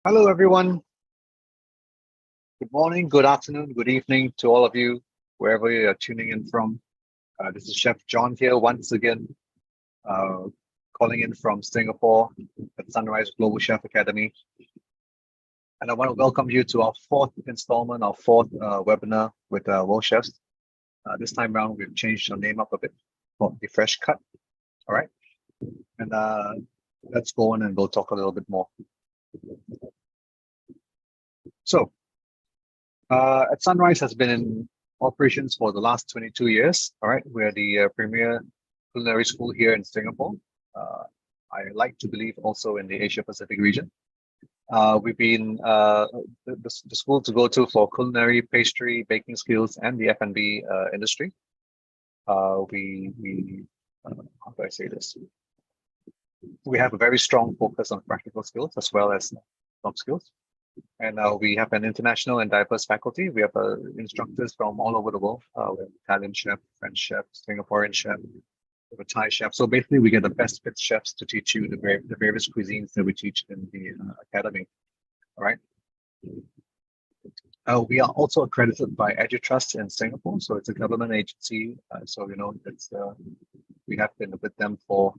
Hello, everyone. Good morning, good afternoon, good evening to all of you, wherever you are tuning in from. This is Chef John here once again, uh, calling in from Singapore at Sunrise Global Chef Academy. And I want to welcome you to our fourth installment, our fourth webinar with World Chefs. This time around, we've changed our name up a bit, called The Fresh Cut. All right. And let's go on and we'll talk a little bit more. So, at Sunrise has been in operations for the last 22 years. All right, we're the premier culinary school here in Singapore. I like to believe also in the Asia Pacific region. We've been the school to go to for culinary, pastry, baking skills, and the F&B industry. How do I say this? We have a very strong focus on practical skills as well as soft skills. And we have an international and diverse faculty. We have instructors from all over the world. We have Italian chef, French chef, Singaporean chef, we have a Thai chef. So basically, we get the best fit chefs to teach you the various cuisines that we teach in the academy. All right. We are also accredited by EduTrust in Singapore, so it's a government agency. So it's we have been with them for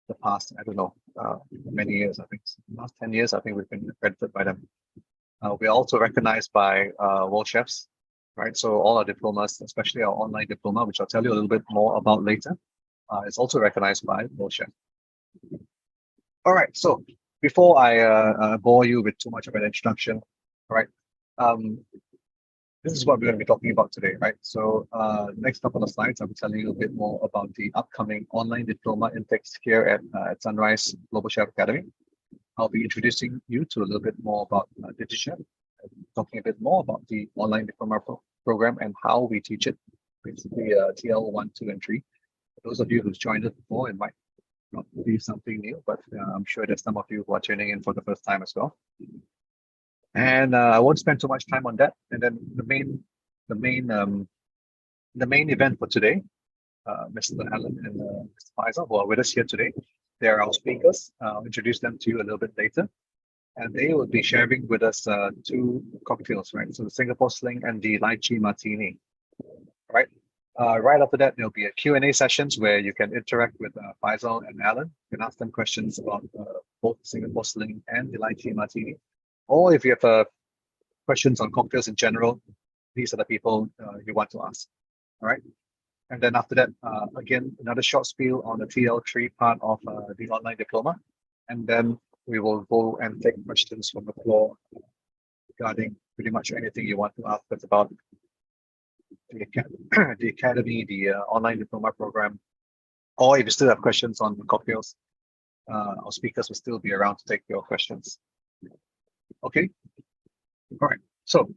the past, I don't know, many years. I think last 10 years, I think we've been accredited by them. We are also recognized by World Chefs, right? So all our diplomas, especially our online diploma, which I'll tell you a little bit more about later, is also recognized by World Chefs. All right, so before I bore you with too much of an introduction, all right, this is what we're going to be talking about today, right? So next couple of slides, I'll be telling you a bit more about the upcoming online diploma intakes here at Sunrise Global Chef Academy. I'll be introducing you to a little bit more about DigiChef, talking a bit more about the online diploma program and how we teach it, basically TL 1, 2, and 3. For those of you who've joined us before, it might not be something new, but I'm sure there's some of you who are tuning in for the first time as well. And I won't spend too much time on that. And then the main event for today, Mr. Alan and Mr. Faisal, who are with us here today. They're our speakers. I'll introduce them to you a little bit later. And they will be sharing with us two cocktails, right? So the Singapore Sling and the Lychee Martini, right? Right after that, there'll be a Q&A sessions where you can interact with Faisal and Alan. You can ask them questions about both Singapore Sling and the Lychee Martini. Or if you have questions on cocktails in general, these are the people you want to ask, all right? And then after that, again, another short spiel on the TL3 part of the online diploma. And then we will go and take questions from the floor regarding pretty much anything you want to ask us about the academy, the online diploma program. Or if you still have questions on cocktails, our speakers will still be around to take your questions. Okay. All right. So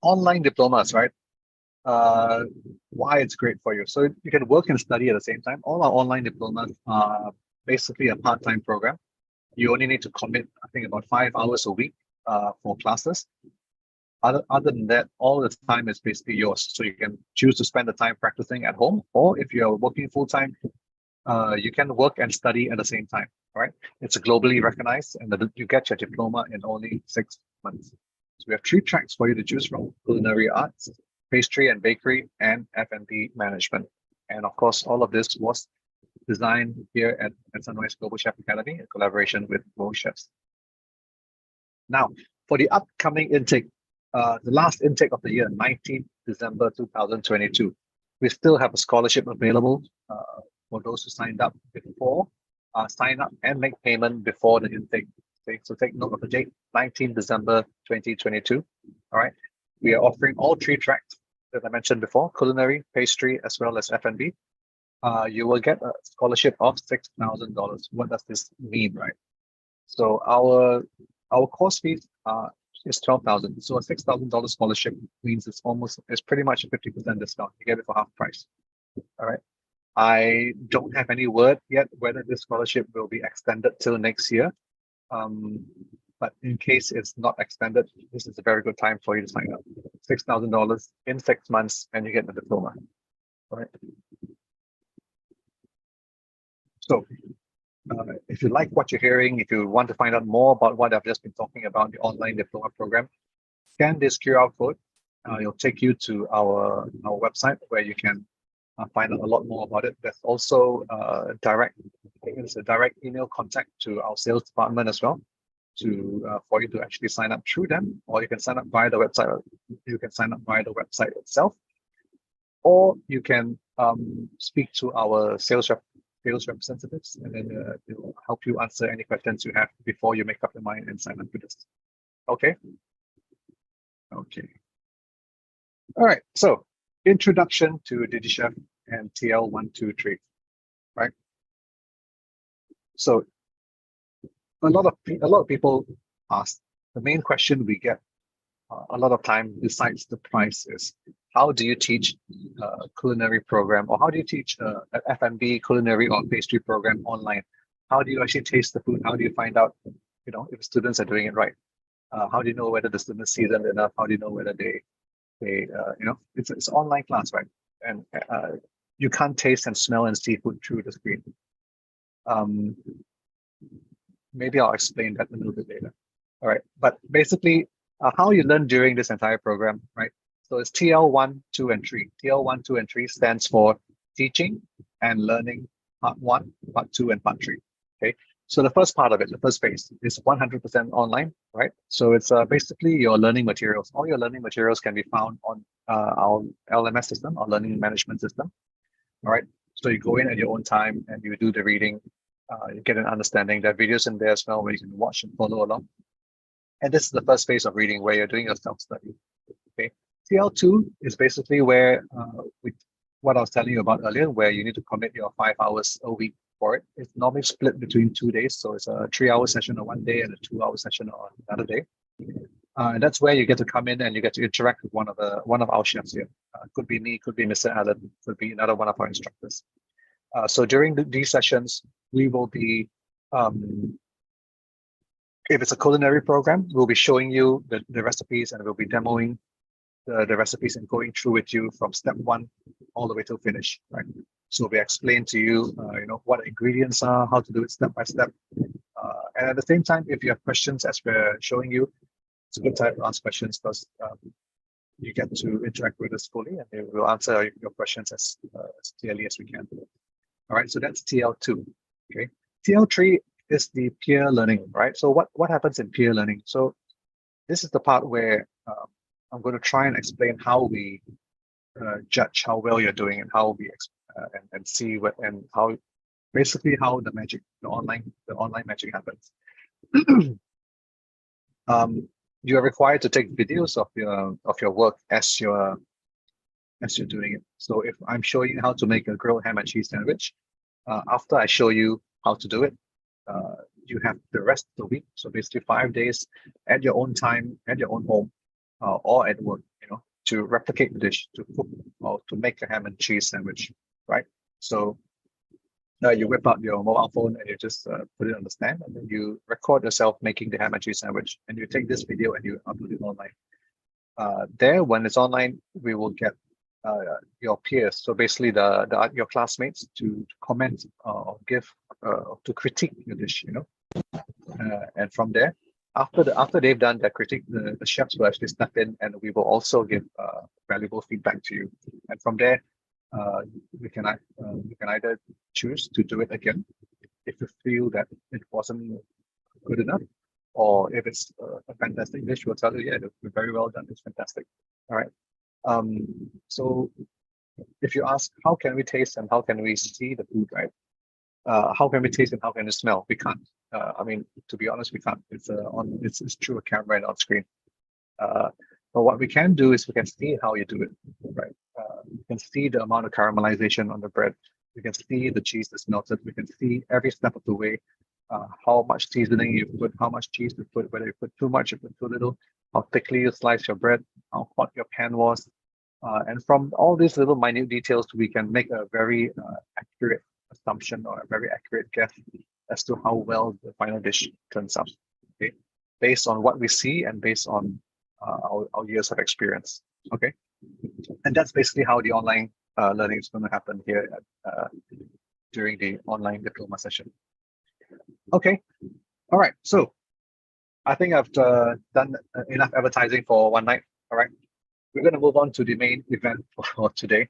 online diplomas, right? Why it's great for you. So you can work and study at the same time. All our online diplomas are basically a part-time program. You only need to commit, I think, about 5 hours a week for classes. Other than that, all the time is basically yours. So you can choose to spend the time practicing at home, or if you're working full-time, you can work and study at the same time, right? It's globally recognized, and you get your diploma in only 6 months. So we have 3 tracks for you to choose from: culinary arts, pastry and bakery, and F&B management. And of course, all of this was designed here at Sunrise Global Chef Academy in collaboration with World Chefs. Now, for the upcoming intake, the last intake of the year, 19th December 2022, we still have a scholarship available for those who signed up before, sign up and make payment before the intake. Okay, so take note of the date, 19th December 2022. All right. We are offering all 3 tracks that I mentioned before: culinary, pastry, as well as F&B. You will get a scholarship of $6,000. What does this mean, right? So our course fees is $12,000. So a $6,000 scholarship means it's pretty much a 50% discount. You get it for half price. All right. I don't have any word yet whether this scholarship will be extended till next year. But in case it's not extended, this is a very good time for you to sign up. $6,000 in 6 months, and you get the diploma. All right. So If you like what you're hearing, if you want to find out more about what I've just been talking about, the online diploma program, scan this QR code. It'll take you to our website where you can find out a lot more about it. There's also it's a direct email contact to our sales department as well, for you to actually sign up through them, or you can sign up via the website. You can sign up via the website itself, or you can speak to our sales representatives, and then they will help you answer any questions you have before you make up your mind and sign up for this. Okay. Okay. All right. So, introduction to DigiChef and TL123. Right. So, a lot of people ask. The main question we get a lot of time, besides the price, is how do you teach a culinary program, or how do you teach an F&B culinary or pastry program online? How do you actually taste the food? How do you find out, if students are doing it right? How do you know whether the students seasoned enough? How do you know whether it's online class, right? And you can't taste and smell and see food through the screen. Maybe I'll explain that a little bit later. All right, but basically, how you learn during this entire program, right? So it's TL1, 2, and 3. TL1, 2, and 3 stands for teaching and learning part 1, part 2, and part 3. Okay. So the first part of it, the first phase, is 100% online, right? So it's basically your learning materials. All your learning materials can be found on our LMS system, our learning management system. All right. So you go in at your own time and you do the reading. You get an understanding. There are videos in there as well where you can watch and follow along. And this is the first phase of reading where you're doing your self-study. Okay. TL2 is basically where what I was telling you about earlier, where you need to commit your 5 hours a week for it. It's normally split between 2 days. So it's a 3-hour session on one day and a 2-hour session on another day. And that's where you get to come in and you get to interact with one of our chefs here. Could be me, could be Mr. Allen, could be another one of our instructors. So during these sessions, we will be, if it's a culinary program, we'll be showing you the recipes, and we'll be demoing the recipes and going through with you from step 1 all the way till finish, right? So we explain to you, what the ingredients are, how to do it step by step. And at the same time, if you have questions as we're showing you, it's a good time to ask questions, because you get to interact with us fully, and we'll answer your questions as clearly as we can. All right, so that's TL2. Okay, TL3 is the peer learning, right? So what happens in peer learning? So this is the part where I'm going to try and explain how we judge how well you're doing, and how we and see what, and how basically how the online magic happens. You are required to take videos of your work as you're doing it. So if I'm showing you how to make a grilled ham and cheese sandwich, after I show you how to do it, you have the rest of the week, so basically 5 days at your own time, at your own home, or at work, to replicate the dish, to cook or to make a ham and cheese sandwich, right? So you whip out your mobile phone and you just put it on the stand, and then you record yourself making the ham and cheese sandwich, and you take this video and you upload it online. There, when it's online, we will get your peers, so basically your classmates, to comment or give to critique your dish, and from there, after they've done their critique, the chefs will actually step in, and we will also give valuable feedback to you. And from there, you can either choose to do it again if you feel that it wasn't good enough, or if it's a fantastic dish, we'll tell you, yeah, it's very well done, it's fantastic. All right. So if you ask, how can we taste and how can we see the food, right? How can we taste and how can we smell? We can't. To be honest, we can't. It's through a camera and on screen. But what we can do is we can see how you do it, right? We can see the amount of caramelization on the bread. We can see the cheese that's melted. We can see every step of the way, how much seasoning you put, how much cheese you put, whether you put too much or put too little, how thickly you slice your bread, how hot your pan was. And from all these little minute details, we can make a very accurate assumption or a very accurate guess as to how well the final dish turns out, okay, based on what we see and based on our years of experience, okay? And that's basically how the online learning is going to happen here during the online diploma session. Okay. All right. So I think I've done enough advertising for one night. All right. We're going to move on to the main event for today.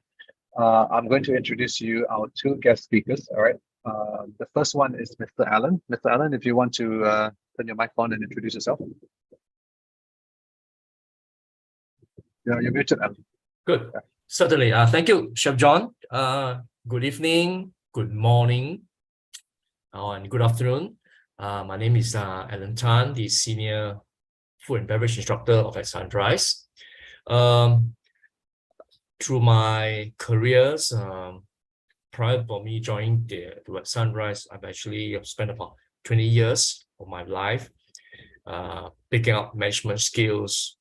I'm going to introduce you our two guest speakers. All right. The first one is Mr. Alan. Mr. Alan, if you want to turn your mic on and introduce yourself. Yeah, you're muted, Alan. Good. Certainly. Thank you, Chef John. Good evening, good morning, and good afternoon. My name is Alan Tan, the Senior Food and Beverage Instructor of at Sunrise. Through my careers, prior for me joining the Sunrise, I've actually spent about 20 years of my life picking up management skills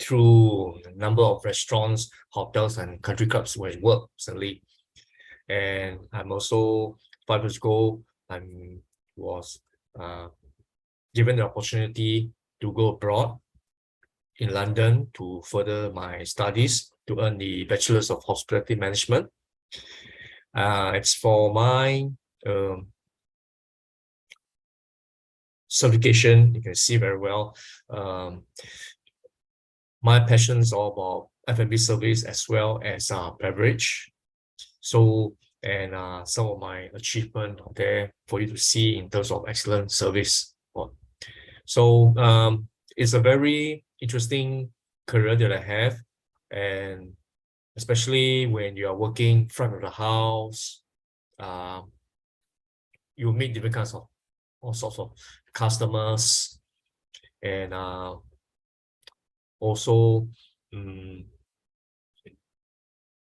through a number of restaurants, hotels, and country clubs where I work recently. And I'm also 5 years ago, I was given the opportunity to go abroad in London to further my studies to earn the Bachelor's of Hospitality Management. It's for my certification. You can see very well. My passion is all about F&B service as well as beverage. So, and some of my achievements are there for you to see in terms of excellent service. So it's a very interesting career that I have, and especially when you are working front of the house, you meet different kinds of all sorts of customers, and also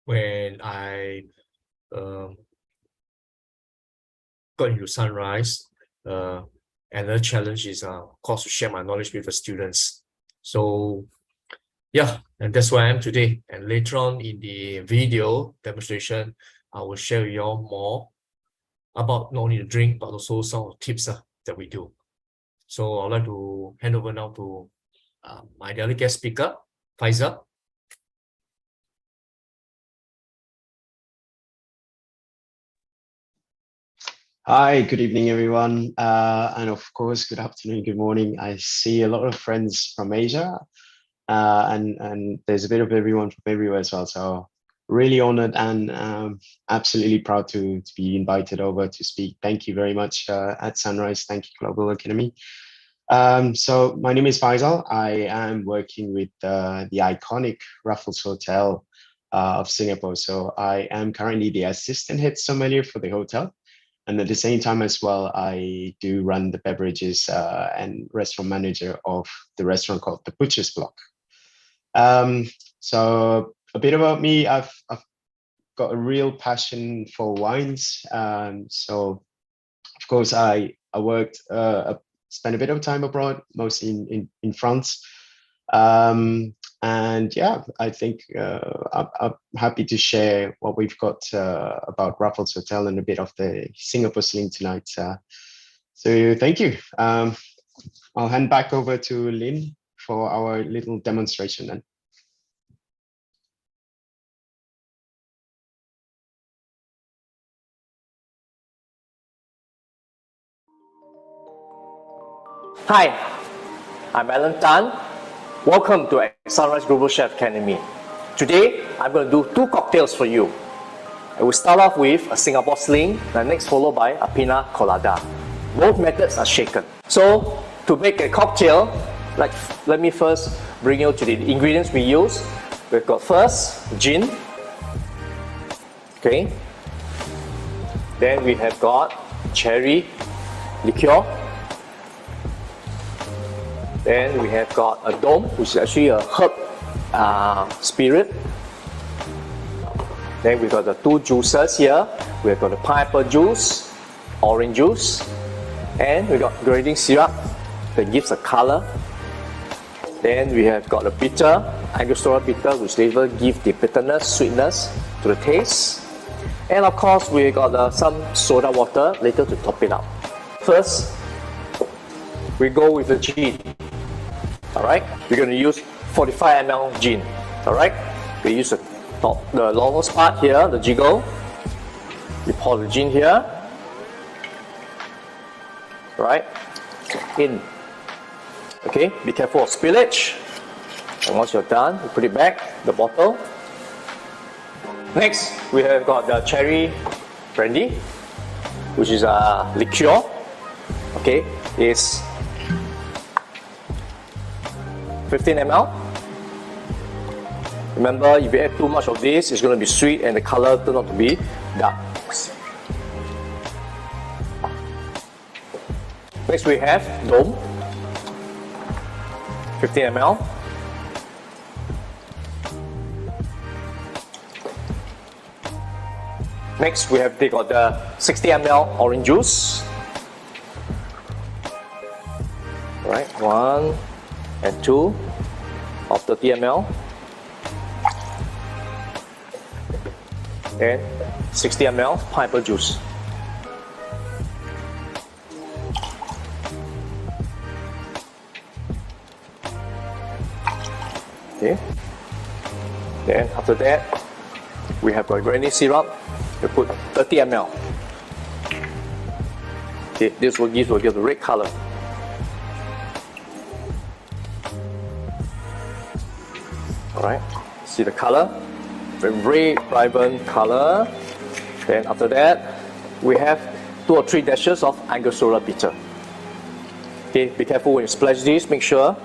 when I got into Sunrise, another challenge is of course to share my knowledge with the students. So yeah, and that's where I am today. And later on in the video demonstration, I will share with you all more about not only the drink but also some of the tips that we do. So I'd like to hand over now to my other guest speaker, Faisal. Hi, good evening, everyone. And of course, good afternoon, good morning. I see a lot of friends from Asia, and there's a bit of everyone from everywhere as well. So really honored and absolutely proud to be invited over to speak. Thank you very much at Sunrise. Thank you, Global Academy. So my name is Faisal. I am working with the iconic Raffles Hotel of Singapore. So I am currently the assistant head sommelier for the hotel. And at the same time as well, I do run the beverages and restaurant manager of the restaurant called the Butcher's Block. So a bit about me, I've got a real passion for wines. So of course, I worked, spent a bit of time abroad, mostly in France. And yeah, I think I'm happy to share what we've got about Raffles Hotel and a bit of the Singapore Sling tonight. So thank you. I'll hand back over to Lynn for our little demonstration then. Hi, I'm Alan Tan. Welcome to Sunrise Global Chef Academy. Today, I'm going to do 2 cocktails for you. I will start off with a Singapore Sling, and next followed by a Pina Colada. Both methods are shaken. So, to make a cocktail, let me first bring you to the ingredients we use. We've got first, gin. Okay. Then we have got cherry liqueur. Then we have got a dome, which is actually a herb spirit. Then we got the 2 juices here. We have got the pineapple juice, orange juice, and we got grading syrup that gives a color. Then we have got a bitter, Angostura bitter, which later gives the bitterness, sweetness to the taste. And of course, we got some soda water later to top it up. First, we go with the gin. Alright, we're going to use 45 ml gin. Alright, we use the longest part here, the jiggle. We pour the gin here. right? In. Okay, be careful of spillage. And once you're done, you put it back, the bottle. Next, we have got the cherry brandy, which is a liqueur. Okay, it's 15 ml. Remember, if you add too much of this, it's going to be sweet and the color turn out to be dark. Next, we have Dome, 15 ml. Next, we have got the 60 ml orange juice. Right, 1 and 2 of 30 ml. And 60 ml pineapple juice. Okay. Then after that, we have got granny syrup. We put 30 ml. Okay, this will give the red color. Alright, see the color? Very vibrant color. Then after that, we have 2 or 3 dashes of Angostura bitter. Okay, be careful when you splash this, make sure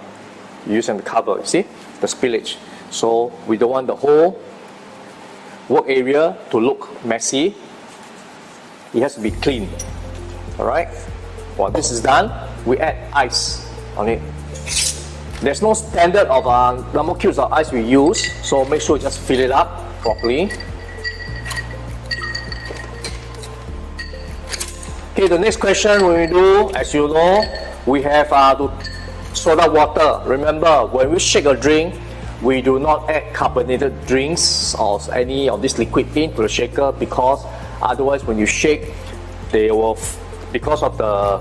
you use the cover, you see? The spillage. So we don't want the whole work area to look messy. It has to be clean. Alright? Once this is done, we add ice on it. There's no standard of number of cubes of ice we use, so make sure you just fill it up properly. Okay, the next question we do, as you know, we have soda water. Remember, when we shake a drink, we do not add carbonated drinks or any of this liquid into the shaker, because otherwise when you shake, they will, because of the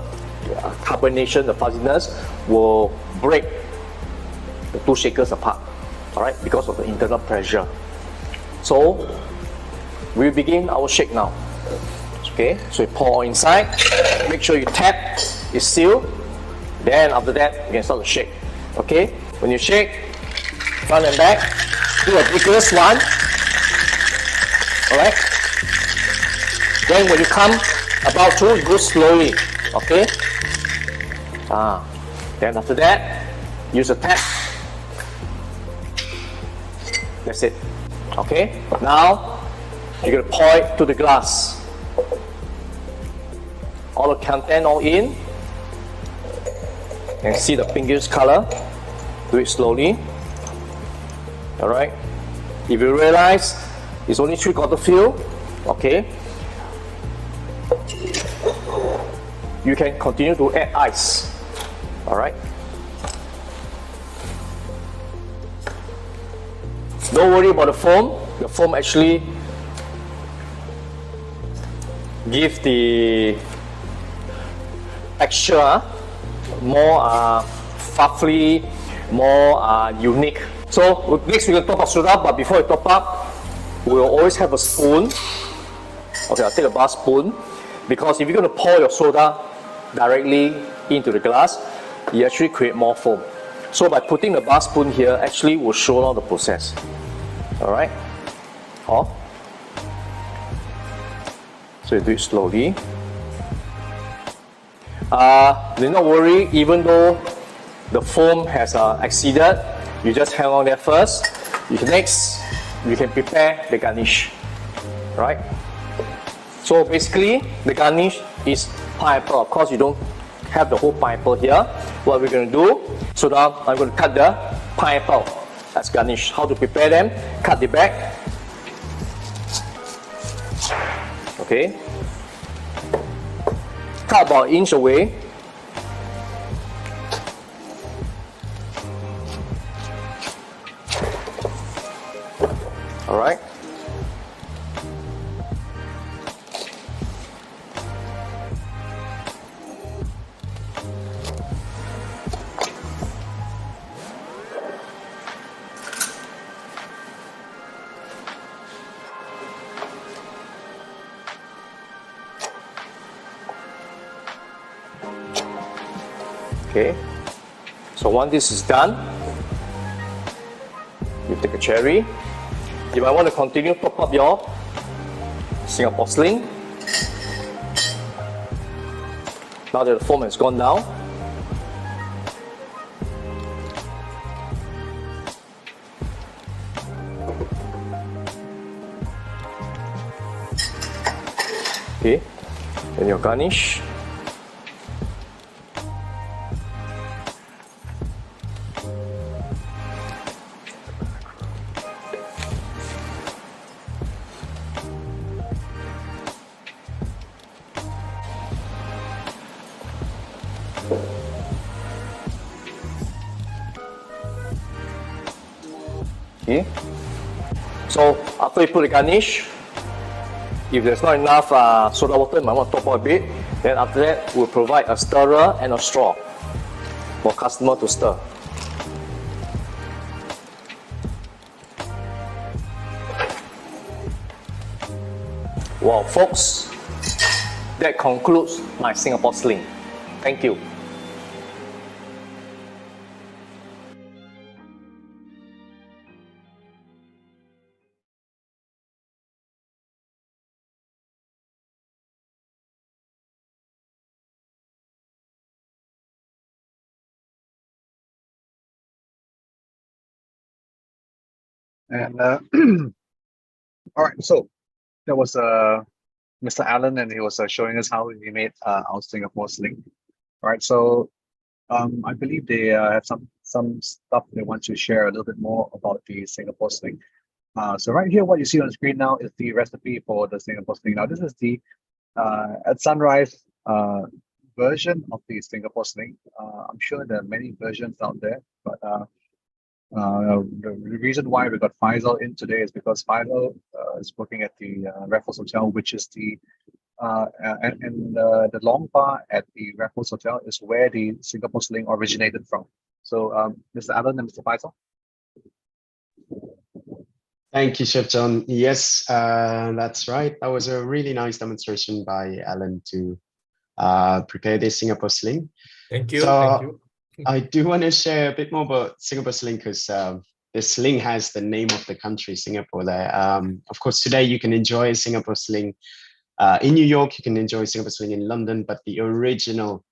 carbonation, the fuzziness will break the 2 shakers apart, alright, because of the internal pressure. So we begin our shake now. Okay, so you pour inside, make sure you tap, it's sealed. Then after that, you can start to shake. Okay, when you shake, front and back, do a vigorous one. Alright. Then when you come about to, go slowly. Okay. Then after that, use a tap. That's it. Okay. Now you're gonna pour it to the glass. All the content all in. And see the pinkish color. Do it slowly. Alright. If you realize it's only 3/4 fill, okay, you can continue to add ice. Alright. Don't worry about the foam. The foam actually gives the texture more fluffy, more unique. So next we're going to top up soda, but before we top up, we'll always have a spoon. Okay, I'll take a bar spoon, because if you're going to pour your soda directly into the glass, you actually create more foam. So by putting the bar spoon here, actually will show down the process. Alright? So you do it slowly. Do not worry, even though the foam has exceeded, you just hang on there first. Next, you can prepare the garnish. Right? So basically, the garnish is pineapple. Of course, you don't have the whole pineapple here. What we're going to do, so now I'm going to cut the pineapple as garnish. How to prepare them? Cut the back. Okay. Cut about an inch away. Alright. Okay, so once this is done, you take a cherry. You might want to continue top up your Singapore Sling. Now that the foam has gone down, okay, then your garnish. Okay, so after you put the garnish, if there's not enough soda water, you might want to top up a bit. Then after that, we'll provide a stirrer and a straw for customer to stir. Wow, folks, that concludes my Singapore Sling. Thank you. And all right, so that was Mr. Allen, and he was showing us how he made our Singapore Sling. All right, so I believe they have some stuff they want to share a little bit more about the Singapore Sling. So right here, what you see on the screen now is the recipe for the Singapore Sling. Now this is the at sunrise version of the Singapore Sling. I'm sure there are many versions out there, but the reason why we got Faisal in today is because Faisal is working at the Raffles Hotel, which is the the long bar at the Raffles Hotel is where the Singapore Sling originated from. So Mr. Allen and Mr. Faisal. Thank you, Chef John. Yes, that's right. That was a really nice demonstration by Alan to prepare this Singapore Sling. Thank you. So, Thank you. I do want to share a bit more about Singapore Sling because the sling has the name of the country, Singapore, there. Of course, today you can enjoy Singapore Sling in New York. You can enjoy Singapore Sling in London, but the original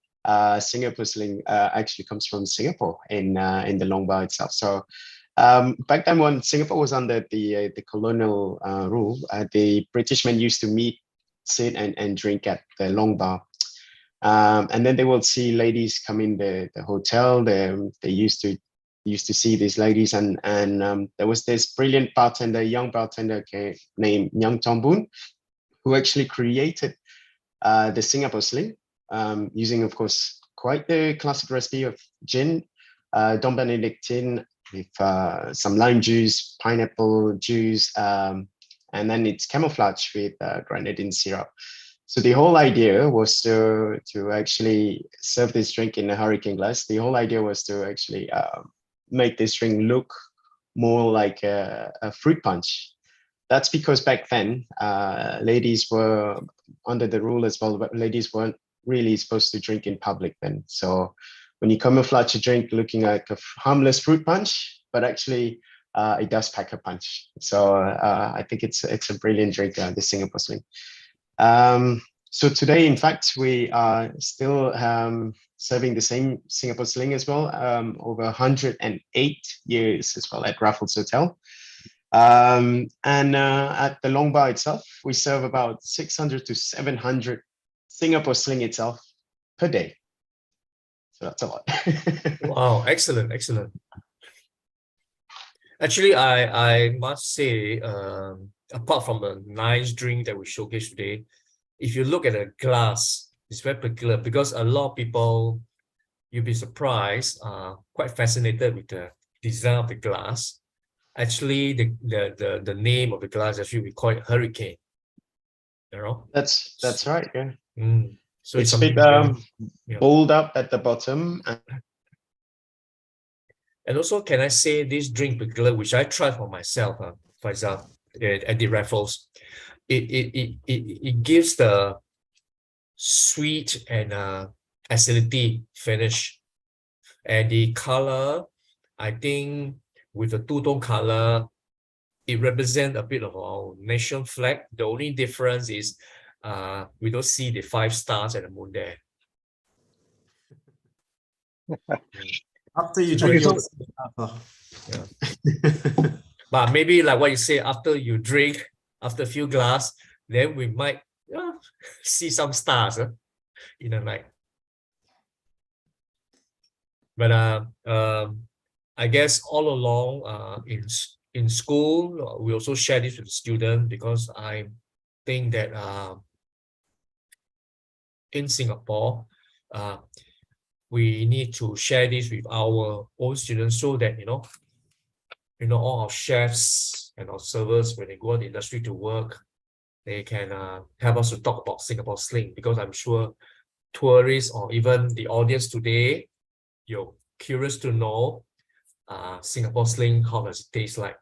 Singapore Sling actually comes from Singapore in the Long Bar itself. So back then when Singapore was under the colonial rule, the British men used to meet, sit and drink at the Long Bar. And then they will see ladies come in the hotel. They used to see these ladies, and there was this brilliant bartender, young bartender named Nyang Tombun, who actually created the Singapore Sling using, of course, quite the classic recipe of gin, Dom Benedictine with some lime juice, pineapple juice, and then it's camouflaged with grenadine syrup. So the whole idea was to actually serve this drink in a hurricane glass. The whole idea was to actually make this drink look more like a fruit punch. That's because back then, ladies were under the rule as well, but ladies weren't really supposed to drink in public then. So when you camouflage a drink looking like a harmless fruit punch, but actually it does pack a punch. So I think it's a brilliant drink, the Singapore Sling. So today, in fact, we are still serving the same Singapore Sling as well, over 108 years as well at Raffles Hotel. And at the Long Bar itself, we serve about 600 to 700 Singapore Sling itself per day. So that's a lot. Wow, excellent, excellent. Actually, I must say, apart from the nice drink that we showcased today, if you look at the glass, it's very particular because a lot of people, you'll be surprised, quite fascinated with the design of the glass. Actually, the name of the glass, actually, we call it Hurricane. You know? That's right, yeah. So it's a bit bold up at the bottom. And also, can I say this drink particular, which I tried for myself, for example, at the Raffles, it gives the sweet and acidity finish And the color, I think with the two-tone color, it represents a bit of our nation flag. The only difference is we don't see the 5 stars and the moon there. After you Okay, drink so- your But maybe like what you say, after you drink, after a few glass, then we might see some stars in the night. But I guess all along in school, we also share this with the student, because I think that in Singapore, we need to share this with our own students, so that all our chefs and our servers, when they go in the industry to work, they can help us to talk about Singapore Sling, because I'm sure tourists or even the audience today, you're curious to know Singapore Sling, how does it taste like.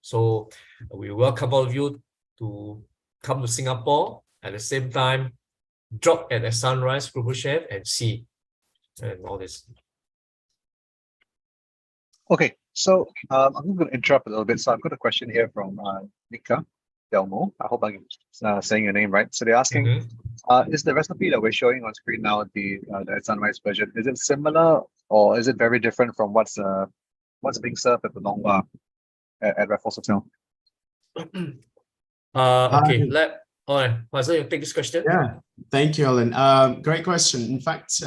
So we welcome all of you to come to Singapore, at the same time drop at the Sunrise Global Chef and see and all this. Okay, so I'm going to interrupt a little bit. So I've got a question here from Nika Delmo. I hope I'm saying your name right. So they're asking, Mhm. is the recipe that we're showing on screen now, the Sunrise version, is it similar or is it very different from what's being served at the Long Bar at Raffles Hotel? Okay, all right, Faisal, you take this question. Yeah, thank you, Alan. Great question. In fact,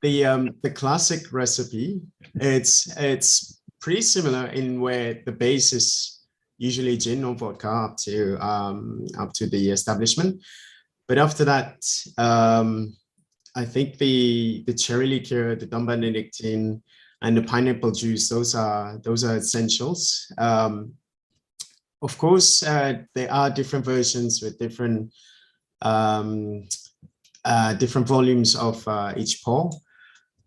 the classic recipe, it's pretty similar in where the base is usually gin or vodka up to the establishment. But after that, I think the cherry liqueur, the Dom Benedictine, and the pineapple juice, those are essentials. Of course, there are different versions with different volumes of each pour,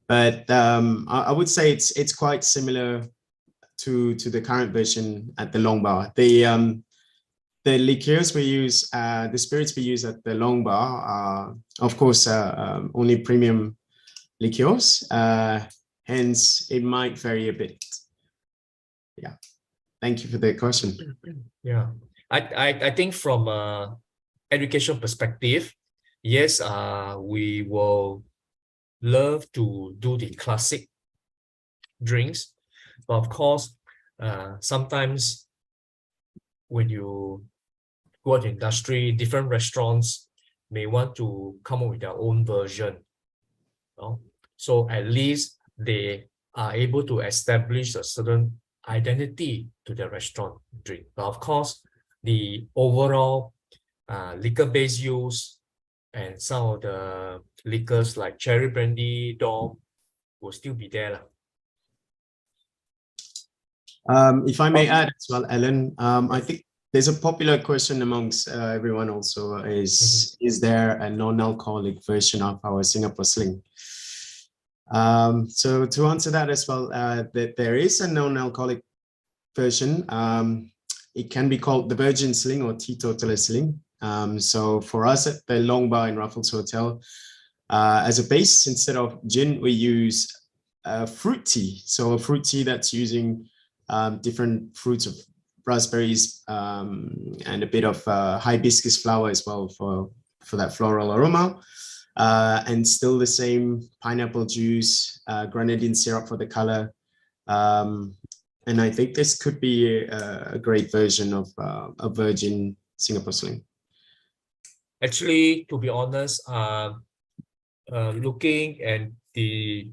but I would say it's quite similar to the current version at the Long Bar. The liqueurs we use, the spirits we use at the Long Bar are, of course, only premium liqueurs. Hence, it might vary a bit. Yeah, thank you for the question. Yeah, I think from education perspective, yes, we will love to do the classic drinks, but of course, sometimes when you go to industry, different restaurants may want to come up with their own version. So at least they are able to establish a certain identity to their restaurant drink. But of course, the overall liquor-based use and some of the liquors like cherry brandy, Dom will still be there. If I may add as well, Ellen, I think there's a popular question amongst everyone also is there a non-alcoholic version of our Singapore Sling? So to answer that as well, there is a non-alcoholic version. It can be called the Virgin Sling or Teetotaler Sling. So for us at the Long Bar in Raffles Hotel, as a base, instead of gin, we use fruit tea. So a fruit tea that's using different fruits of raspberries and a bit of hibiscus flower as well for that floral aroma. And still the same pineapple juice, grenadine syrup for the color. And I think this could be a great version of a Virgin Singapore Sling. Actually, to be honest, looking at the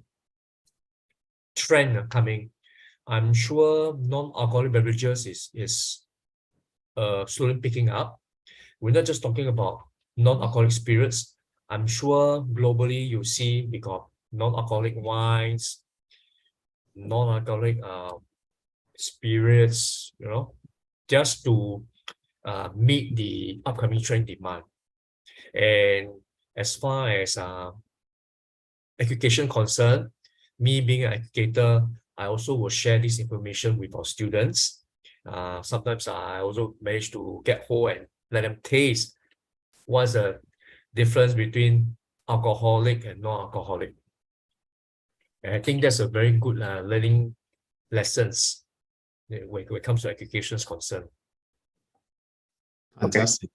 trend coming, I'm sure non-alcoholic beverages is slowly picking up. We're not just talking about non-alcoholic spirits. I'm sure globally you see we got non-alcoholic wines, non-alcoholic spirits, just to meet the upcoming trend demand. And as far as education concerned, me being an educator, I also will share this information with our students. Sometimes I also manage to get hold and let them taste what's the difference between alcoholic and non-alcoholic. And I think that's a very good learning lessons when it comes to education is concerned. Fantastic.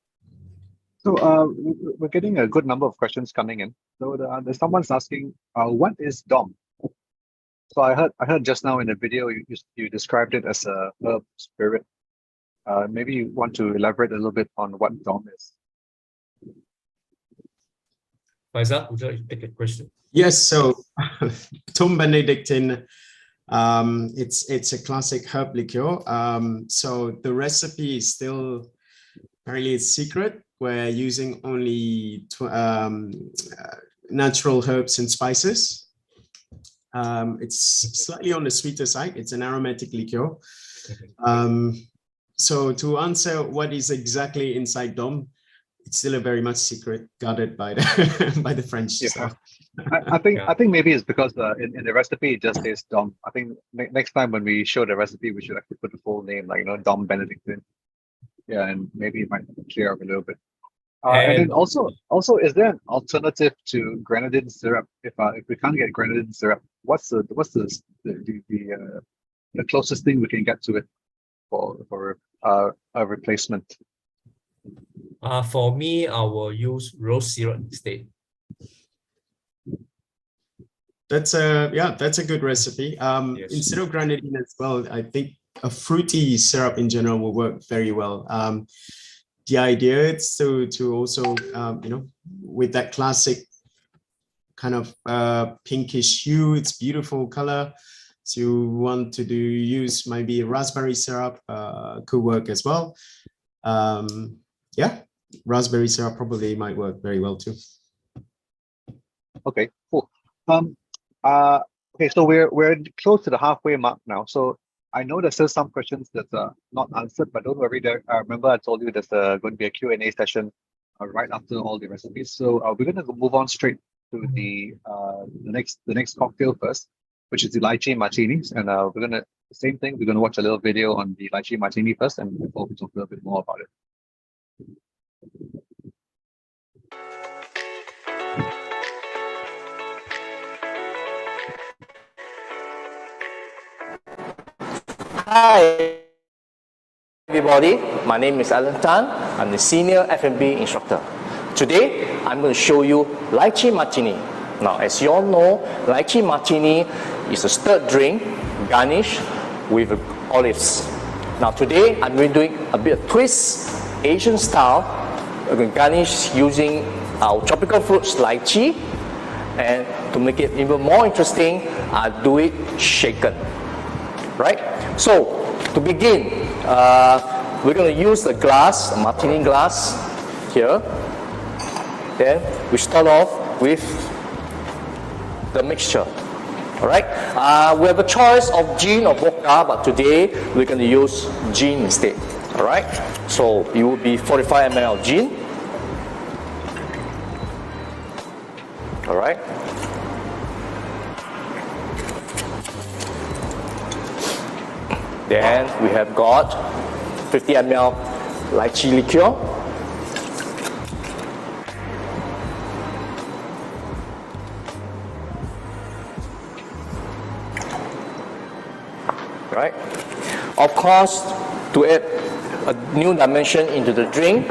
So we're getting a good number of questions coming in. So there's someone's asking, what is DOM? So I heard just now in the video you described it as a herb spirit. Maybe you want to elaborate a little bit on what DOM is. Faisal, would you like to take a question? Yes, so Tom Benedictine, it's a classic herb liqueur. So the recipe is still apparently secret. We're using only natural herbs and spices. It's slightly on the sweeter side. It's an aromatic liqueur. So to answer what is exactly inside DOM, it's still a very much secret, guarded by the by the French. Yeah. So. I think maybe it's because in the recipe it just says DOM. I think next time when we show the recipe, we should actually put the full name, like DOM Benedictine. Yeah, and maybe it might clear up a little bit. And then also, is there an alternative to grenadine syrup? If we can't get grenadine syrup, what's the closest thing we can get to it for a replacement? For me, I will use rose syrup instead. That's a good recipe. Yes. Instead of grenadine as well, I think a fruity syrup in general will work very well. The idea is to also with that classic kind of pinkish hue, it's beautiful color. So you want to use maybe raspberry syrup, could work as well. Yeah, raspberry syrup probably might work very well too. Okay, cool. Okay, so we're close to the halfway mark now. So I know there's still some questions that are not answered, but don't worry. Remember I told you there's going to be a Q&A session right after all the recipes. So we're going to move on straight to the next cocktail first, which is the Lychee Martinis, and we're gonna same thing. We're gonna watch a little video on the Lychee Martini first, and before we talk a little bit more about it. Hi everybody, my name is Alan Tan. I'm the senior F&B instructor. Today, I'm going to show you Lychee Martini. Now, as you all know, Lychee Martini is a stirred drink garnished with olives. Now, today, I'm going to do a bit of twist, Asian style. We're going to garnish using our tropical fruits, lychee, and to make it even more interesting, I'll do it shaken. Right? So, to begin, we're going to use the glass, a martini glass here. Then we start off with the mixture. Alright? We have a choice of gin or vodka, but today we're going to use gin instead. Alright? So it will be 45 ml of gin. Alright? Then we have got 50 ml lychee liqueur. Right? Of course, to add a new dimension into the drink,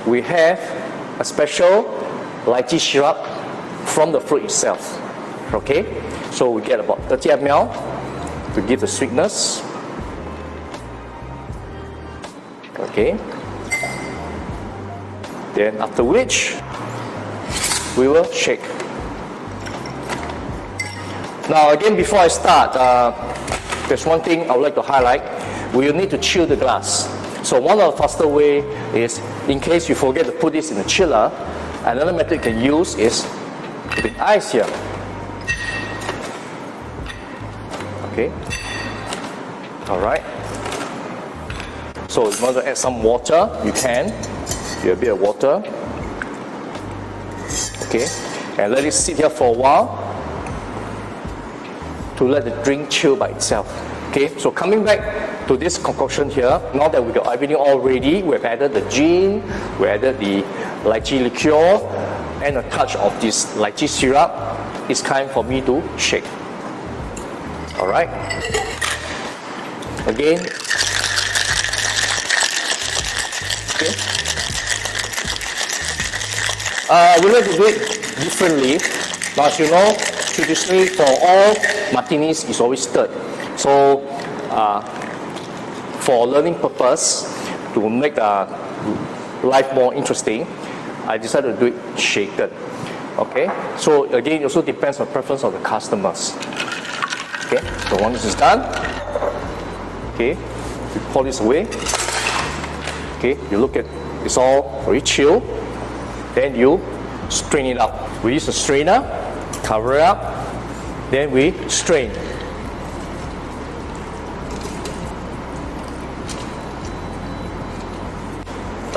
we have a special lychee syrup from the fruit itself. Okay? So we get about 30 ml to give the sweetness. Okay. Then after which, we will shake. Now again, before I start, there's one thing I would like to highlight. We will need to chill the glass. So one of the faster way is, in case you forget to put this in the chiller, another method you can use is putting ice here. Okay. All right. So if you want to add some water, you can. Do a bit of water. Okay. And let it sit here for a while to let the drink chill by itself. Okay. So coming back to this concoction here, now that we got everything all ready, we've added the gin, we added the lychee liqueur, and a touch of this lychee syrup. It's time for me to shake. All right. Again. Okay. We like to do it differently. But as you know, traditionally for all martinis, it's always stirred. So, for learning purpose, to make life more interesting, I decided to do it shaken. Okay. So again, it also depends on the preference of the customers. Okay. So once this is done, okay, you pour this away. Okay. You look at it's all very chill. Then you strain it out. We use a strainer, cover it up, then we strain.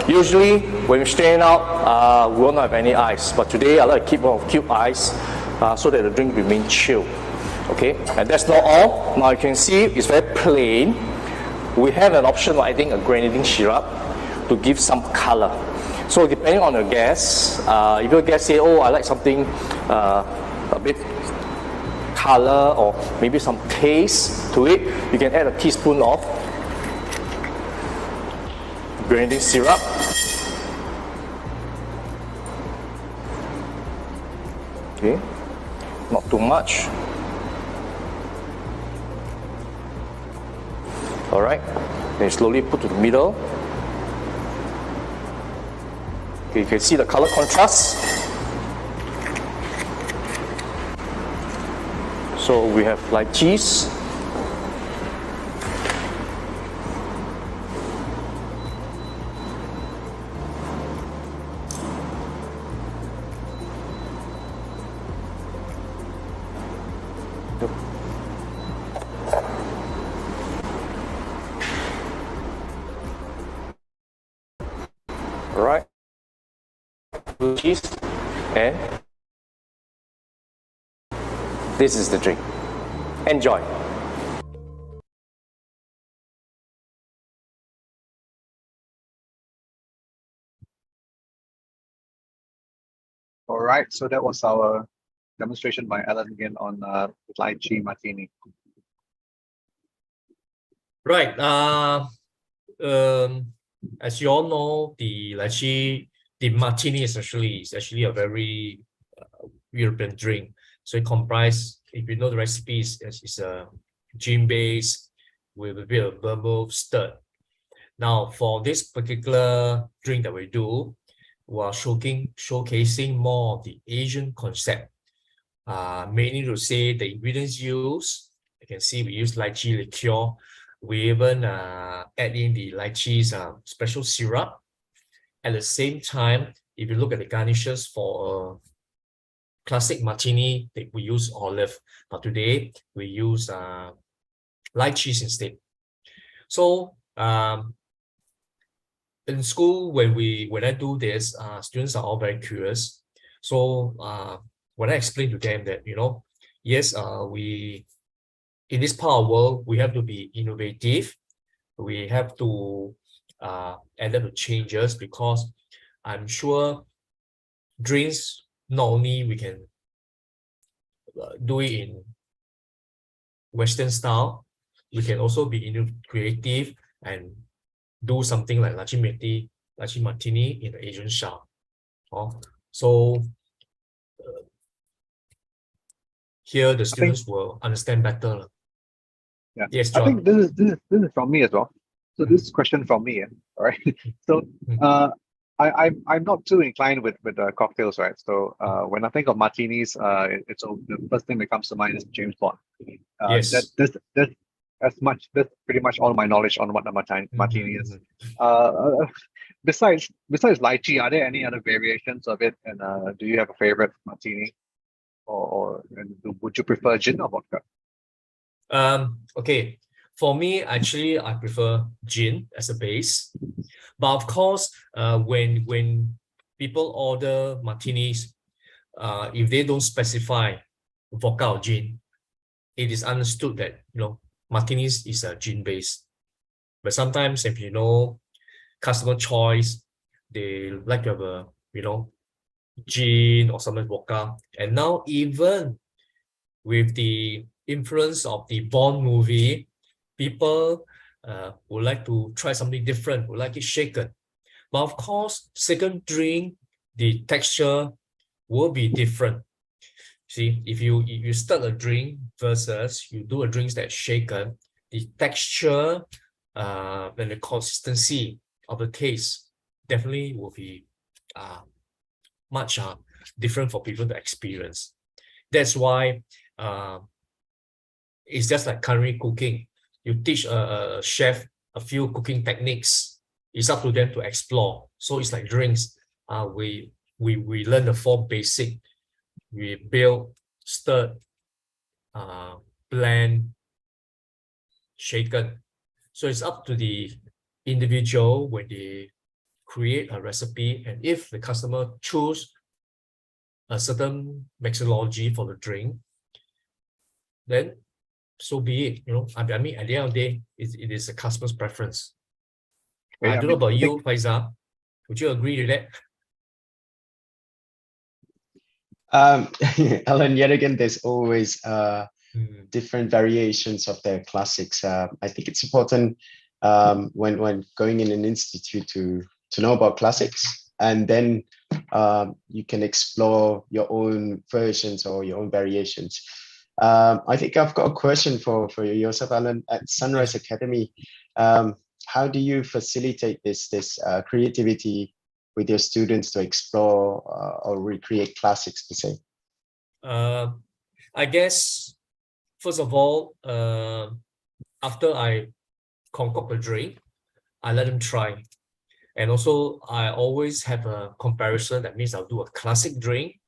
Usually, when we strain out, we won't have any ice. But today, I like to keep one of cube ice so that the drink remains chill. Okay, and that's not all. Now you can see it's very plain. We have an option of adding a grenadine syrup to give some color. So depending on your guests, if your guests say, "Oh, I like something a bit color or maybe some taste to it," you can add a teaspoon of grenadine syrup. Okay, not too much. All right, then slowly put to the middle. Okay, you can see the color contrast. So we have lychees. Right, cheese, and this is the drink. Enjoy. All right, so that was our demonstration by Alan again on Lychee Martini. Right. As you all know, the lychee, the martini is actually a very European drink. So it comprises, if you know the recipe, it's a gin base with a bit of bubble stirred. Now, for this particular drink that we do, we are showcasing more of the Asian concept. Mainly to say the ingredients used. You can see we use lychee liqueur. We even add in the lychee's special syrup. At the same time, if you look at the garnishes for a classic martini, we use olive, but today we use lychees instead. So in school, when I do this, students are all very curious. So when I explain to them that, yes, in this part of the world, we have to be innovative. We have to adapt to changes, because I'm sure drinks, not only we can do it in Western style, we can also be creative and do something like Lychee Martini in the Asian style. So here the students will understand better. Yeah. Yes, John. I think this is from me as well. So this is a question from me. All right. So I'm not too inclined with cocktails, right? So when I think of martinis, it's the first thing that comes to mind is James Bond. Yes. That's pretty much all my knowledge on what a martini is. Besides lychee, are there any other variations of it? And do you have a favorite martini, or would you prefer gin or vodka? Okay, for me, actually, I prefer gin as a base. But of course, when people order martinis, if they don't specify vodka or gin, it is understood that martinis is a gin base. But sometimes, if customer choice, they like to have a gin or sometimes vodka. And now even with the influence of the Bond movie, people would like to try something different, would like it shaken. But of course, second drink, the texture will be different. See, if you start a drink versus you do a drink that's shaken, the texture and the consistency of the taste definitely will be much different for people to experience. That's why it's just like culinary cooking. You teach a chef a few cooking techniques. It's up to them to explore. So it's like drinks. We learn the 4 basic. We build, stir, blend, shaken. So it's up to the individual when they create a recipe, and if the customer choose a certain mixology for the drink, then so be it. You know, I mean, at the end of the day, it is a customer's preference. Okay, I don't know about you, Faizal. Would you agree to that? Alan, yet again, there's always different variations of their classics. I think it's important when going in an institute to know about classics, and then you can explore your own versions or your own variations. I think I've got a question for yourself, Alan. At Sunrise Academy, how do you facilitate this creativity with your students to explore or recreate classics, per se? I guess, first of all, after I concoct a drink, I let them try. And also, I always have a comparison. That means I'll do a classic drink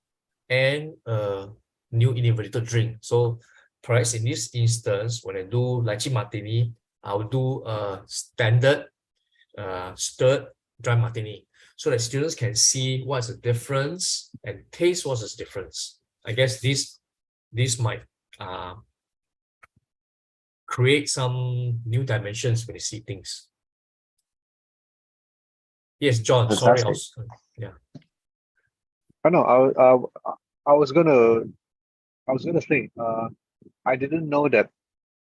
and a new innovative drink. So perhaps in this instance, when I do Lychee Martini, I'll do a standard stirred dry martini, so that students can see what's the difference and taste what's the difference. I guess this might create some new dimensions when you see things. Yes, John. Sorry, yeah. I know. I was gonna say. I didn't know that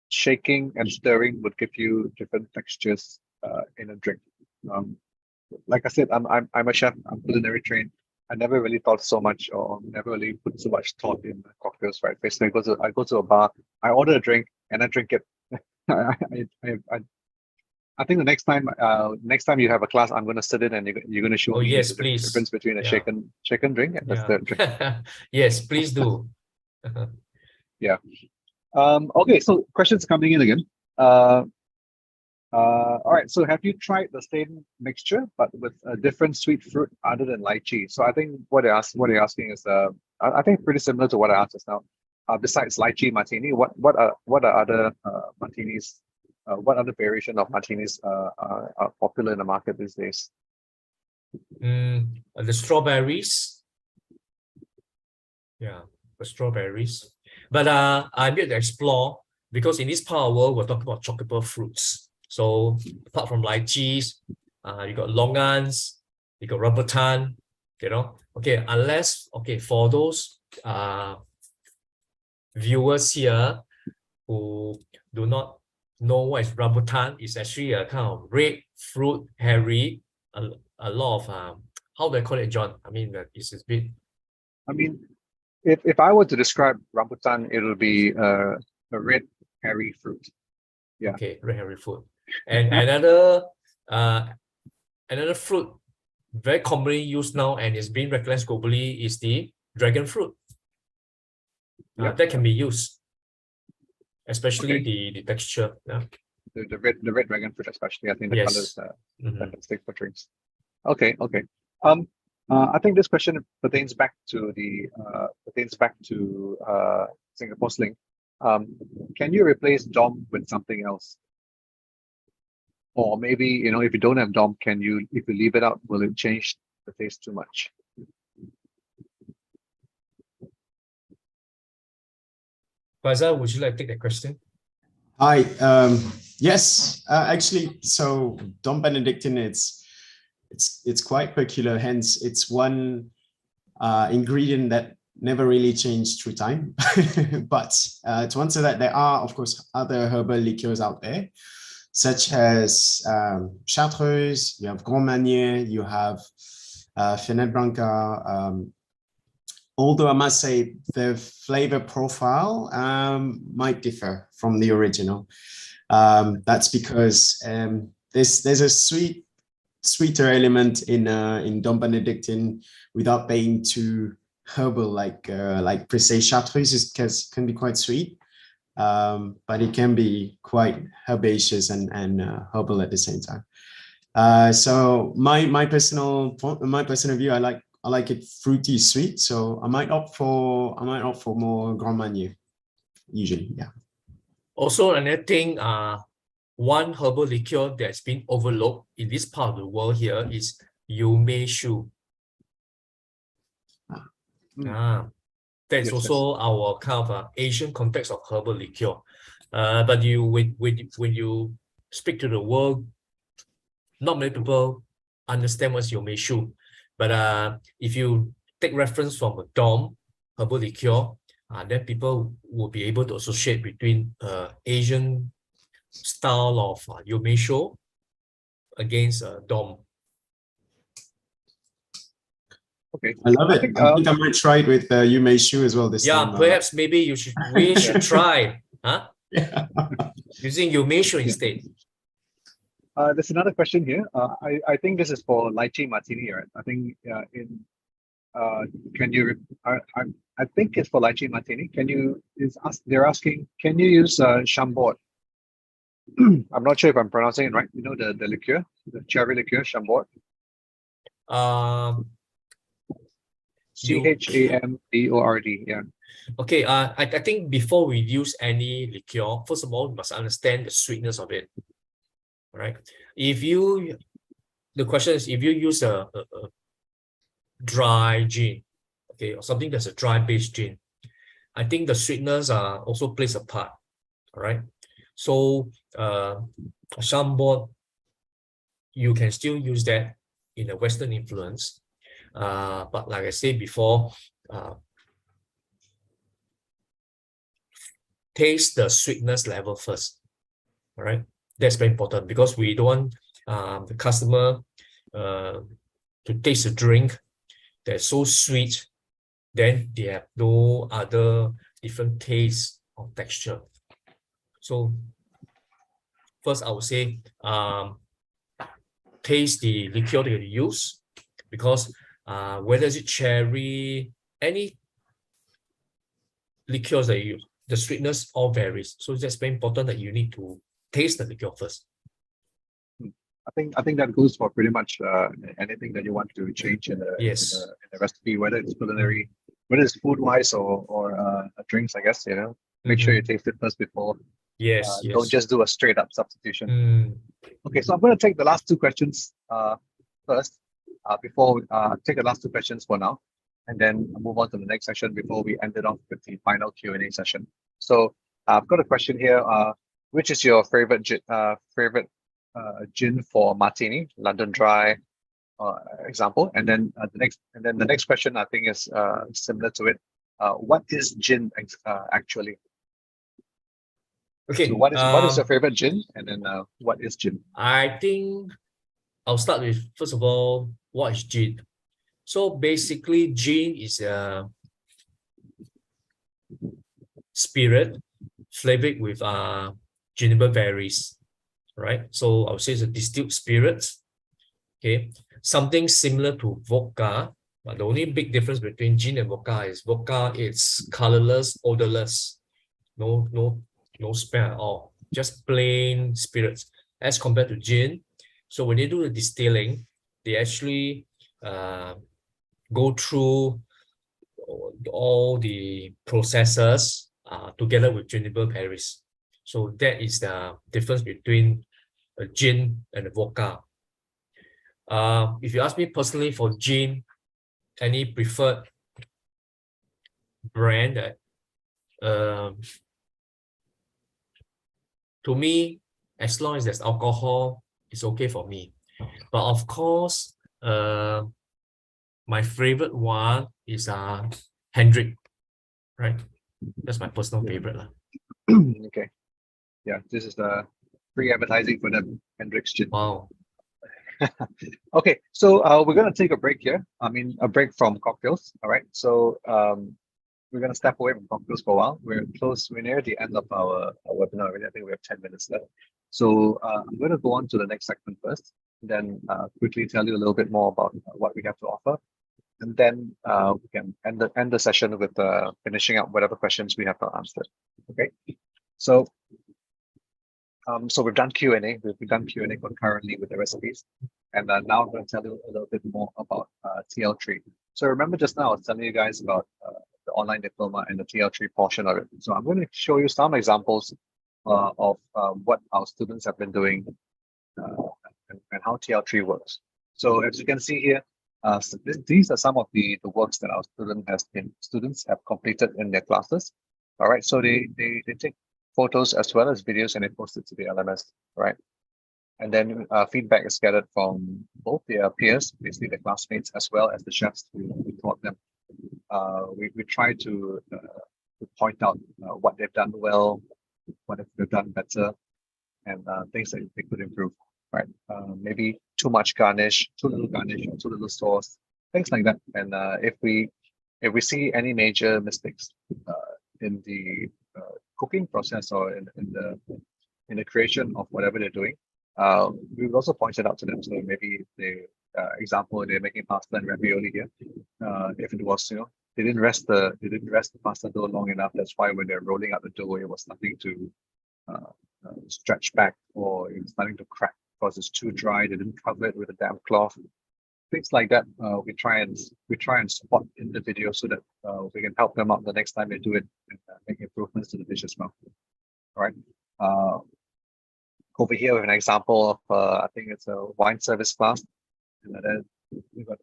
shaking and stirring would give you different textures in a drink. Like I said, I'm a chef. I'm culinary trained. I never really thought so much, or never really put so much thought in cocktails. Right? Basically, I go to a bar, I order a drink, and I drink it. I think the next time you have a class, I'm going to sit in and you're going to show me yes, the please. difference between a shaken drink and a stirred drink. Yes, please do. Yeah. Okay, so questions coming in again. All right, so have you tried the same mixture but with a different sweet fruit other than lychee? So I think what you're asking is I think pretty similar to what I asked just now. Besides Lychee Martini, what are other martinis? What other variation of martinis are popular in the market these days? The strawberries. Yeah, the strawberries. But I'm here to explore, because in this part of the world, we're talking about tropical fruits. So apart from lychees, you got longans, you got rambutan, you know. Okay, for those viewers here who do not know what is rambutan, it's actually a kind of red fruit, hairy, a lot of how do I call it, John? I mean, it's a bit. I mean, if I were to describe rambutan, it would be a red hairy fruit. Yeah. Okay, red hairy fruit. And another fruit very commonly used now and is being recognized globally is the dragon fruit. That can be used, especially the texture. Yeah. The red dragon fruit, especially. I think the colors are fantastic for drinks. Okay. I think this question pertains back to Singapore Sling. Can you replace DOM with something else? Or maybe, if you don't have DOM, if you leave it out, will it change the taste too much? Faizal, would you like to take that question? Hi. Yes, actually, so Dom Benedictine, it's quite peculiar. Hence, it's one ingredient that never really changed through time. But to answer that, there are, of course, other herbal liqueurs out there, such as Chartreuse, you have Grand Marnier, you have Fernet Branca. Although I must say the flavor profile might differ from the original. That's because there's a sweeter element in Dom Benedictine without being too herbal, like per se Chartreuse can be quite sweet, but it can be quite herbaceous and herbal at the same time. So my personal view, I like it fruity sweet, so I might opt for more Grand Marnier usually. Yeah. Also, another thing, one herbal liqueur that's been overlooked in this part of the world here is Shu. That's Yes, also our kind of Asian context of herbal liqueur. But when you speak to the world, not many people understand what's Shu. But if you take reference from a DOM herbal liqueur, then people will be able to associate between Asian style of Shu against DOM. Okay. I love it. think, I think I might try it with Shu as well this time. Yeah, perhaps maybe we should try Yeah. using Shu instead. There's another question here. I think this is for Lychee Martini, right? I think can you? I think it's for Lychee Martini. They're asking, can you use Chambord? I'm not sure if I'm pronouncing it right. You know the liqueur, the cherry liqueur, Chambord. Chambord. Yeah. Okay. I think before we use any liqueur, first of all, we must understand the sweetness of it. Right? The question is, if you use a dry gin, okay, or something that's a dry based gin, I think the sweetness also plays a part. All right. So Chambord, you can still use that in a Western influence. But like I said before, taste the sweetness level first. All right. That's very important because we don't want the customer to taste a drink that's so sweet, then they have no other different taste or texture. So first, I would say taste the liqueur that you use, because whether it's cherry, any liqueurs that you use, the sweetness all varies. So that's very important that you need to taste the liqueur first. I think that goes for pretty much anything that you want to change in a recipe, whether it's culinary, whether it's food wise or drinks. I guess make sure you taste it first before. Yes. Don't just do a straight up substitution. Okay, so I'm going to take the last two questions first. Before take the last two questions for now, and then move on to the next session before we end it off with the final Q&A session. So I've got a question here. Which is your favorite gin for martini, London Dry, example? And then the next question I think is similar to it. What is gin actually? Okay. So what is your favorite gin, and then what is gin? I think I'll start with, first of all, what is gin? So basically, gin is a spirit flavored with juniper berries, right? So I would say it's a distilled spirit. Okay, something similar to vodka, but the only big difference between gin and vodka is vodka it's colorless, odorless, no smell at all, just plain spirits. As compared to gin, so when they do the distilling, they actually go through all the processes together with juniper berries. So that is the difference between a gin and a vodka. If you ask me personally for gin, any preferred brand that to me, as long as there's alcohol, it's okay for me. But of course, my favorite one is Hendrik, right? That's my personal favorite. Lah. Okay. Yeah, this is the free advertising for them, Hendrik's Gin. Wow. Okay, so we're gonna take a break here. I mean, a break from cocktails. All right. So we're gonna step away from cocktails for a while. We're near the end of our webinar already. I think we have 10 minutes left. So I'm gonna go on to the next segment first, then quickly tell you a little bit more about what we have to offer. And then we can end the session with finishing up whatever questions we have not answered. Okay. So we've done Q&A. We've done Q&A concurrently with the recipes. And now I'm going to tell you a little bit more about TL3. So remember just now I was telling you guys about the online diploma and the TL3 portion of it. So I'm going to show you some examples of what our students have been doing and how TL3 works. So as you can see here, so these are some of the works that our students have completed in their classes. All right, so they take photos as well as videos and they post it to the LMS, right? And then feedback is gathered from both their peers, basically their classmates, as well as the chefs who taught them. We try to point out what they've done well, what they've done better, and things that they could improve, right? Maybe too much garnish, too little garnish, or too little sauce, things like that. And if we see any major mistakes in the cooking process or in the creation of whatever they're doing, we would also point it out to them. So maybe example, they're making pasta and ravioli here. If it was, they didn't rest the pasta dough long enough. That's why when they're rolling out the dough, it was starting to stretch back, or it was starting to crack because it's too dry. They didn't cover it with a damp cloth. Things like that. We try and spot in the video so that we can help them out the next time they do it and make improvements to the dish as well. All right. Over here we have an example of I think it's a wine service class, and then we've got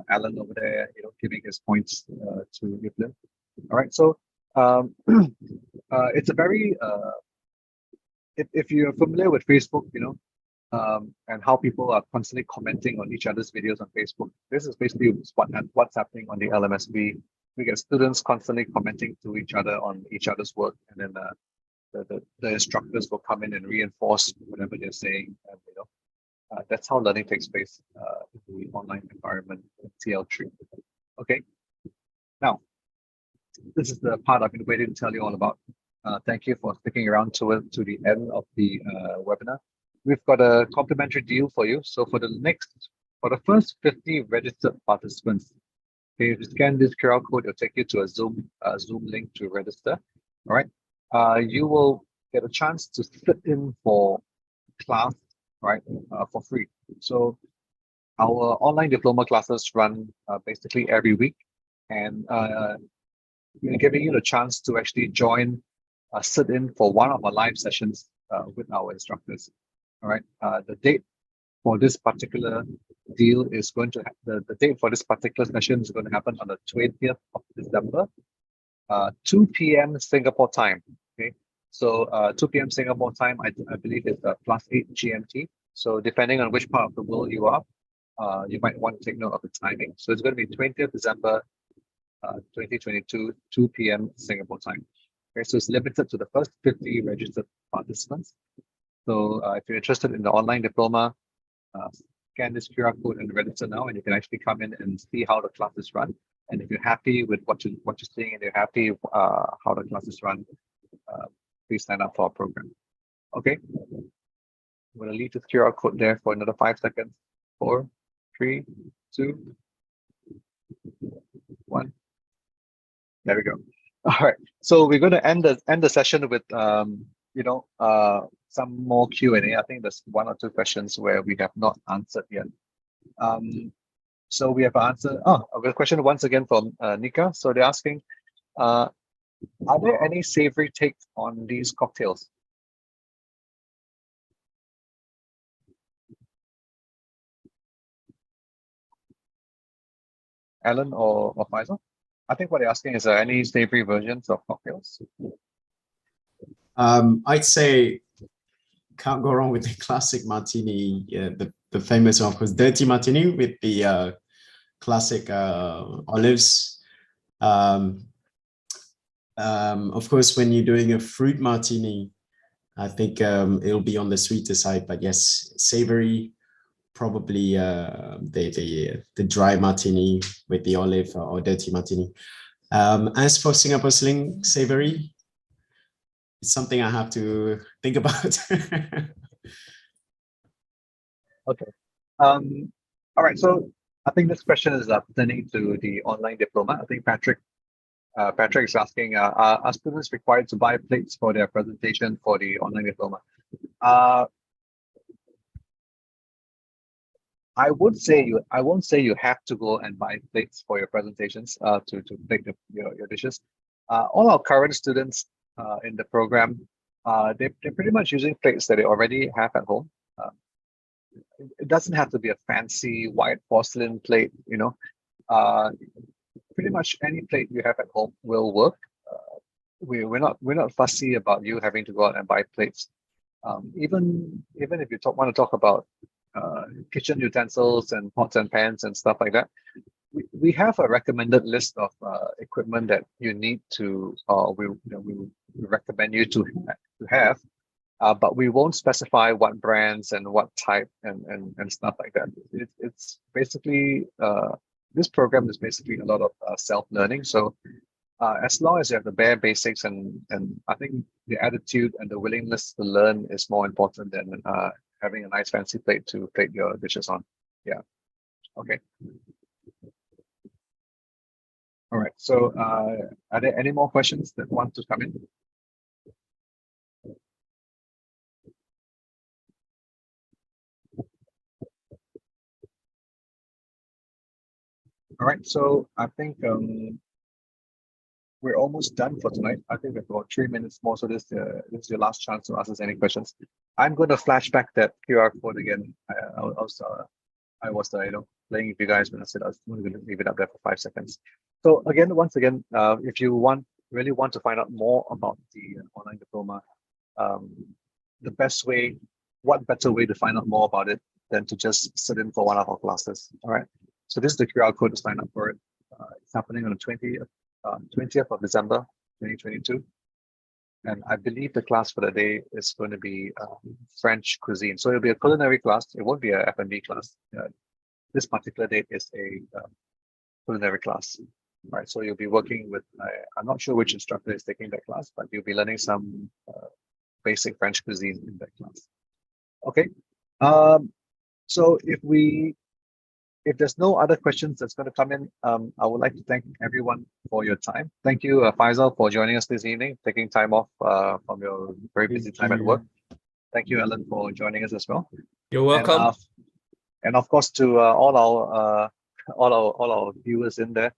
Alan over there, giving his points to Evelyn. All right. So it's a very if you're familiar with Facebook, and how people are constantly commenting on each other's videos on Facebook. This is basically what's happening on the LMS. We get students constantly commenting to each other on each other's work, and then the instructors will come in and reinforce whatever they're saying. And that's how learning takes place in the online environment in TL3. Okay. Now, this is the part I've been waiting to tell you all about. Thank you for sticking around to the end of the webinar. We've got a complimentary deal for you. So for the first 50 registered participants, if you scan this QR code, it'll take you to a Zoom link to register. All right. You will get a chance to sit in for class, right, for free. So our online diploma classes run basically every week, and we're giving you the chance to actually sit in for one of our live sessions with our instructors. All right. The date for this particular deal is going to the date for this particular session is going to happen on the 20th of December, 2 p.m. Singapore time. Okay. So 2 p.m. Singapore time, I believe it's +8 GMT. So depending on which part of the world you are, you might want to take note of the timing. So it's going to be 20th December 2022, 2 p.m. Singapore time. Okay, so it's limited to the first 50 registered participants. So if you're interested in the online diploma, scan this QR code and register now, and you can actually come in and see how the classes run. And if you're happy with what you're seeing and you're happy how the classes run, please sign up for our program. Okay, I'm going to leave this QR code there for another 5 seconds. 4, 3, 2, 1. There we go. All right. So we're going to end the session with some more Q&A. I think there's 1 or 2 questions where we have not answered yet. So we have answered. A question once again from Nika. So they're asking, are there any savory takes on these cocktails? Alan or Faisal? I think what they're asking is, any savory versions of cocktails? I'd say can't go wrong with the classic martini, the famous one, of course, dirty martini with the classic olives, Of course, when you're doing a fruit martini, I think it'll be on the sweeter side, but yes, savory, probably the dry martini with the olive or dirty martini. As for Singapore Sling savory, it's something I have to think about. Okay. All right. So I think this question is pertaining to the online diploma. I think Patrick is asking, are students required to buy plates for their presentation for the online diploma? I won't say you have to go and buy plates for your presentations to plate your dishes. All our current students in the program, they're pretty much using plates that they already have at home. It doesn't have to be a fancy white porcelain plate, pretty much any plate you have at home will work. We're not fussy about you having to go out and buy plates. Even if you want to talk about kitchen utensils and pots and pans and stuff like that, we have a recommended list of equipment that you need to, we recommend you to have. But we won't specify what brands and what type and stuff like that. It's basically this program is basically a lot of self-learning. So as long as you have the bare basics and I think the attitude and the willingness to learn is more important than having a nice fancy plate to plate your dishes on. Yeah. Okay. All right. So are there any more questions that want to come in? All right, so I think we're almost done for tonight. I think we've got 3 minutes more, so this is your last chance to ask us any questions. I'm going to flash back that QR code again. I was playing with you guys when I said I was going to leave it up there for 5 seconds. So again, once again, if you really want to find out more about the online diploma, what better way to find out more about it than to just sit in for one of our classes? All right. So this is the QR code to sign up for it. It's happening on the 20th of December, 2022. And I believe the class for the day is going to be French cuisine. So it'll be a culinary class. It won't be a F&B class. This particular date is a culinary class. Right. So you'll be working with, I'm not sure which instructor is taking that class, but you'll be learning some basic French cuisine in that class. Okay. So if there's no other questions that's going to come in, I would like to thank everyone for your time. Thank you, Faisal, for joining us this evening, taking time off from your very busy time at work. Thank you, Ellen, for joining us as well. You're welcome. And of course, to all our viewers in there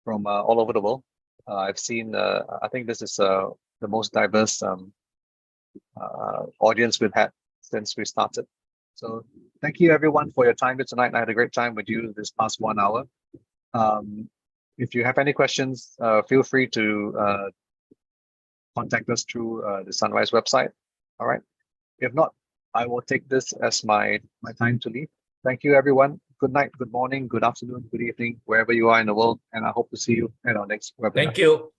from all over the world. I've seen. I think this is the most diverse audience we've had since we started. So thank you everyone for your time here tonight. I had a great time with you this past 1 hour. If you have any questions, feel free to contact us through the Sunrise website. All right. If not, I will take this as my time to leave. Thank you everyone. Good night, good morning, good afternoon, good evening, wherever you are in the world. And I hope to see you at our next webinar. Thank you.